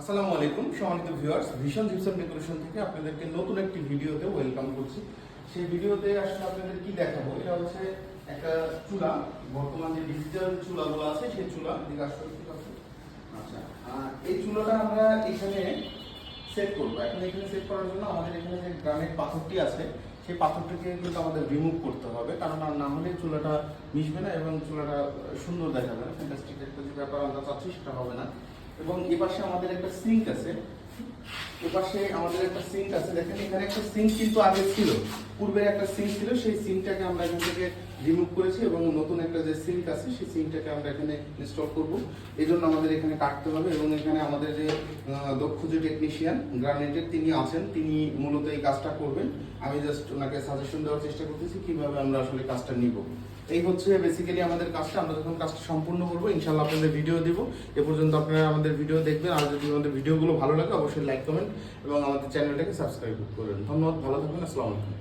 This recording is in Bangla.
আসসালামু আলাইকুম সম্মানিত ভিউয়ার্স, ভিশন জিপসাম ডেকোরেশন থেকে আপনাদেরকে নতুন একটি ভিডিওতে ওয়েলকাম করছি। সেই ভিডিওতে আসলে আপনাদের কি দেখাবো, এটা হচ্ছে একটা চুলা। বর্তমান যে ডিজিটাল চুলাগুলো আছে সেই চুলা দিকে আসলে ঠিক আছে। আচ্ছা, এই চুলাটা আমরা এখানে সেট করবো। এখন এখানে সেট করার জন্য আমাদের এখানে যে গ্রানাইট পাথরটি আছে সেই পাথরটিকে কিন্তু আমাদের রিমুভ করতে হবে, কারণ আর না হলে চুলাটা মিশবে না এবং চুলাটা সুন্দর দেখাবে না। ফ্যান্টাস্টিক একটা যে ব্যাপার আমরা চাচ্ছি সেটা হবে না। এবং এপাশে আমাদের একটা সিঙ্ক আছে, এপাশে আমাদের একটা সিঙ্ক আছে। দেখেন এখানে একটা সিঙ্ক কিন্তু আগে ছিল, পূর্বের একটা সিঙ্ক ছিল, সেই সিঙ্কটাকে আমরা এখান থেকে রিমুভ করেছি এবং নতুন একটা যে সিঙ্ক আছে সেই সিঙ্কটাকে আমরা এখানে ইনস্টল করব। এই জন্য আমাদের এখানে কাটতে হবে এবং এখানে আমাদের যে দক্ষ যে টেকনিশিয়ান গ্রানাইটের তিনি আছেন, তিনি মূলত এই কাজটা করবেন। আমি জাস্ট ওনাকে সাজেশন দেওয়ার চেষ্টা করতেছি কিভাবে আমরা আসলে কাজটা নিব। এই হচ্ছে বেসিক্যালি আমাদের কাজটা। আমরা যখন কাজটা সম্পূর্ণ করবো ইনশাল্লাহ আপনাদের ভিডিও দিব। এ পর্যন্ত আপনারা আমাদের ভিডিও দেখবেন, আর যদি আমাদের ভিডিওগুলো ভালো লাগে অবশ্যই লাইক কমেন্ট এবং আমাদের চ্যানেলটাকে সাবস্ক্রাইব করবেন। ধন্যবাদ, ভালো থাকবেন, আসসালামু আলাইকুম।